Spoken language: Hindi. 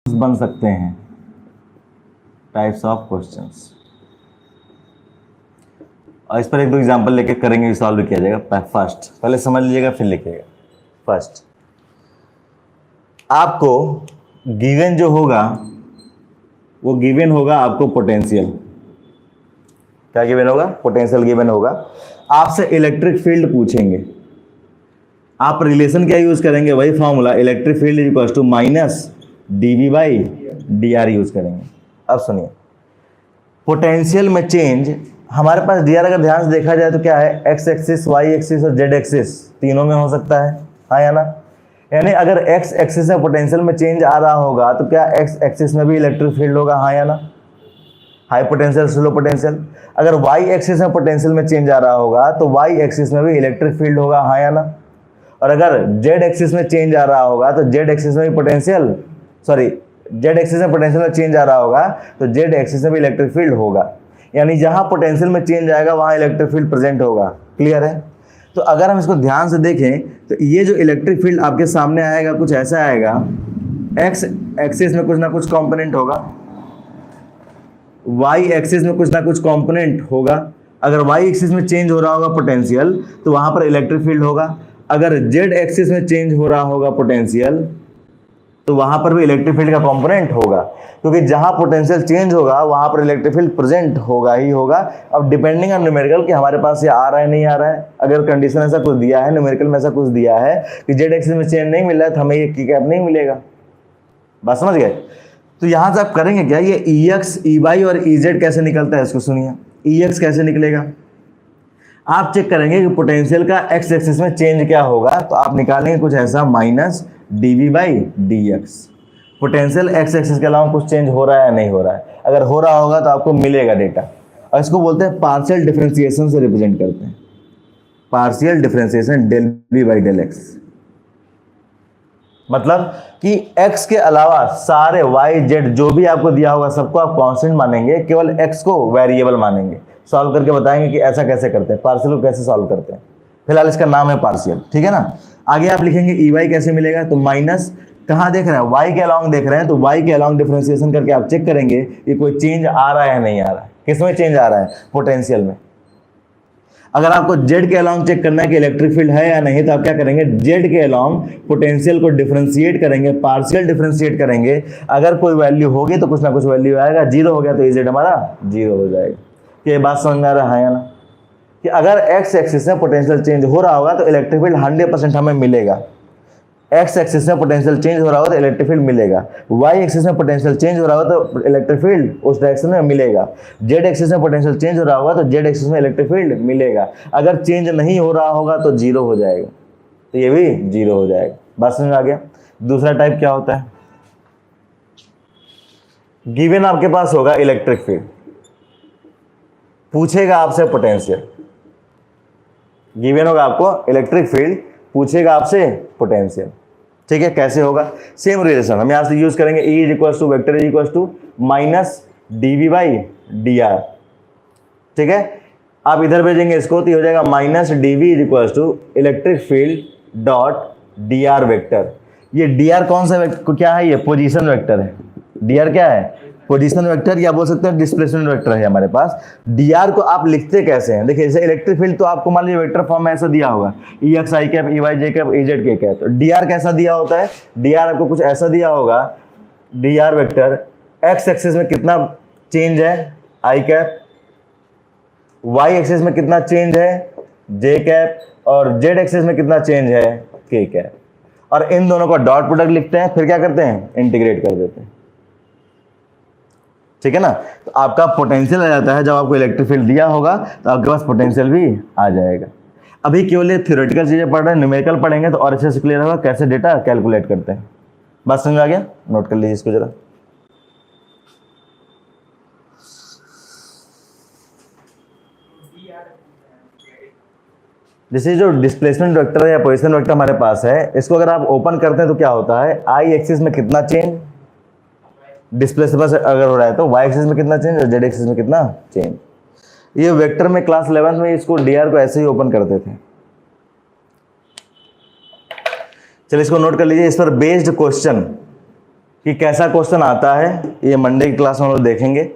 बन सकते हैं, टाइप्स ऑफ क्वेश्चंस। और इस पर एक दो एग्जांपल लेके करेंगे, सॉल्व किया जाएगा। फर्स्ट पहले समझ लीजिएगा फिर लिखिएगा। फर्स्ट, आपको गिवन जो होगा वो गिवन होगा आपको पोटेंशियल। क्या गिवन होगा? पोटेंशियल गिवन होगा। आपसे इलेक्ट्रिक फील्ड पूछेंगे, आप रिलेशन क्या यूज करेंगे? वही formula, electric field equal to minus dv by dr use करेंगे। अब सुनिए, पोटेंशियल में चेंज हमारे पास dr अगर ध्यान से देखा जाए तो क्या है? x एक्सिस, y एक्सिस और z एक्सिस तीनों में हो सकता है, हाँ या ना? यानी अगर x एक्सिस में पोटेंशियल में चेंज आ रहा होगा तो क्या x एक्सिस में भी इलेक्ट्रिक फील्ड होगा, हाँ या ना? High potential, slow potential. अगर y एक्सिस में पोटेंशियल में चेंज आ रहा होगा तो y एक्सिस में भी इलेक्ट्रिक फील्ड होगा, हाँ या ना? और अगर z एक्सिस में चेंज आ रहा होगा तो z एक्सिस में भी पोटेंशियल, सॉरी, z एक्सिस में पोटेंशियल में चेंज आ रहा होगा तो z एक्सिस में भी इलेक्ट्रिक फील्ड होगा। यानी जहां पोटेंशियल में चेंज आएगा वहां इलेक्ट्रिक फील्ड प्रेजेंट होगा। क्लियर है? तो अगर हम इसको ध्यान से देखें तो ये जो इलेक्ट्रिक फील्ड आपके सामने आएगा कुछ ऐसा आएगा, x एक्सिस में कुछ ना कुछ कंपोनेंट होगा, y एक्सिस में कुछ ना कुछ कंपोनेंट होगा। अगर y एक्सिस में चेंज हो रहा होगा पोटेंशियल तो वहां पर इलेक्ट्रिक फील्ड होगा। अगर z एक्सिस में चेंज हो रहा होगा पोटेंशियल तो वहां पर भी इलेक्ट्रिक फील्ड का कंपोनेंट होगा, क्योंकि जहां पोटेंशियल चेंज होगा वहां पर इलेक्ट्रिक फील्ड प्रेजेंट होगा ही होगा। अब डिपेंडिंग ऑन न्यूमेरिकल कि हमारे पास ये आ रहा है नहीं आ रहा है, अगर कंडीशन ऐसा कुछ दिया है, न्यूमेरिकल में ऐसा कुछ दिया है कि जेड एक्सिस में चेंज नहीं मिल रहा है तो हमें ये की कैप नहीं मिलेगा। बात समझ गए? तो यहां से आप करेंगे क्या, ये ई एक्स, ई वाई और ई जेड कैसे निकलता है इसको सुनिए। ई एक्स कैसे निकलेगा? आप चेक करेंगे कि पोटेंशियल का एक्स एक्सिस में चेंज क्या होगा, तो आप निकालेंगे कुछ ऐसा minus dv by dx। Potential x axis के अलावा कुछ चेंज हो रहा है या नहीं हो रहा है? अगर हो रहा होगा तो आपको मिलेगा डेटा, और इसको बोलते हैं पार्शियल डिफरेंशिएशन से रिप्रेजेंट करते हैं। Partial differentiation del v by del x, मतलब कि x के अलावा सारे y z जो भी आपको दिया होगा सबको आप कांस्टेंट मानेंगे, केवल x को वेरिएबल मानेंगे। सॉल्व करके बताएंगे कि ऐसा कैसे करते हैं, पार्शियल को कैसे सॉल्व करते हैं। फिलहाल इसका नाम है पार्शियल, ठीक है ना? आगे आप लिखेंगे ई वाई कैसे मिलेगा, तो माइनस कहाँ देख रहे हैं? वाई के अलाउंग देख रहे हैं, तो वाई के अलाउंग डिफरेंशिएशन करके आप चेक करेंगे ये कोई चेंज आ रहा है नहीं आ रहा है। किस में चेंज आ रहा है? पोटेंशियल में। अगर आपको जेड के अलाउंग चेक करना है कि इलेक्ट्रिक फील्ड है या नहीं, तो आप क्या करेंगे? जेड के अलाउंग पोटेंशियल को डिफरेंशिएट करेंगे, पार्शियल डिफरेंशिएट करेंगे। अगर कोई वैल्यू होगी तो कुछ ना कुछ वैल्यू आएगा, जीरो हो गया तो जेड हमारा जीरो हो जाएगा। ये बात समझ में आ रहा है या ना? कि अगर x एक्सिस में पोटेंशियल चेंज हो रहा होगा तो इलेक्ट्रिक फील्ड 100% हमें मिलेगा। x एक्सिस में पोटेंशियल चेंज हो रहा होगा तो इलेक्ट्रिक फील्ड मिलेगा। y एक्सिस में पोटेंशियल चेंज हो रहा होगा तो इलेक्ट्रिक फील्ड उस डायरेक्शन में मिलेगा। z एक्सिस में पोटेंशियल चेंज हो रहा होगा तो z एक्सिस में इलेक्ट्रिक फील्ड मिलेगा। अगर चेंज नहीं हो रहा होगा तो जीरो हो जाएगा, तो ये भी जीरो हो जाएगा। बात समझ में आ गया? दूसरा टाइप क्या होता है? गिवन आपके पास होगा इलेक्ट्रिक फील्ड, पूछेगा आपसे पोटेंशियल। गिवन होगा आपको इलेक्ट्रिक फील्ड, पूछेगा आपसे पोटेंशियल, ठीक है? कैसे होगा? सेम रिलेशन हम यहां से यूज करेंगे, E is equal to vector is equal to minus dv by dr, ठीक है? आप इधर भेजेंगे इसको तो हो जाएगा minus dv is equal to electric field dot dr vector. ये dr कौन सा क्या है? ये पोजीशन वेक्टर है। dr क्या है? पोजीशन वेक्टर, या बोल सकते हैं डिस्प्लेसमेंट वेक्टर है हमारे पास। dr को आप लिखते कैसे हैं? देखिए, जैसे इलेक्ट्रिक फील्ड तो आपको मान लीजिए वेक्टर फॉर्म में ऐसा दिया होगा, ई एक्स आई कैप, ई वाई जे कैप, ई जेड के कैप। तो dr कैसा दिया होता है? dr आपको कुछ ऐसा दिया होगा, dr वेक्टर एक्स एक्सिस में कितना चेंज है आई कैप, y एक्सिस में कितना चेंज है जे कैप, और z एक्सिस में कितना चेंज है के कैप। और इन दोनों का डॉट प्रोडक्ट लिखते हैं, फिर क्या करते हैं? इंटीग्रेट कर देते हैं, ठीक है ना? तो आपका पोटेंशियल आ जाता है। जब आपको इलेक्ट्रिक फील्ड दिया होगा तो आपके पास पोटेंशियल भी आ जाएगा। अभी केवल ये थ्योरेटिकल चीजें पढ़ रहे हैं, न्यूमेरिकल पढ़ेंगे तो और अच्छे से क्लियर होगा कैसे डेटा कैलकुलेट करते हैं। बात समझ आ गया? नोट कर लीजिए इसको जरा। जैसे जो डिस्प्लेसमेंट वेक्टर है या पोजीशन वेक्टर हमारे पास है, इसको अगर आप ओपन करते हैं तो क्या होता है? आई एक्सिस में कितना चेंज डिस्प्लेसमेंट अगर हो रहा है तो y एक्सिस में कितना चेंज और z एक्सिस में कितना चेंज। ये वेक्टर में क्लास 11 में इसको dr को ऐसे ही ओपन करते थे। चलिए इसको नोट कर लीजिए। इस पर बेस्ड क्वेश्चन कि कैसा क्वेश्चन आता है, ये मंडे की क्लास में हम लोग देखेंगे।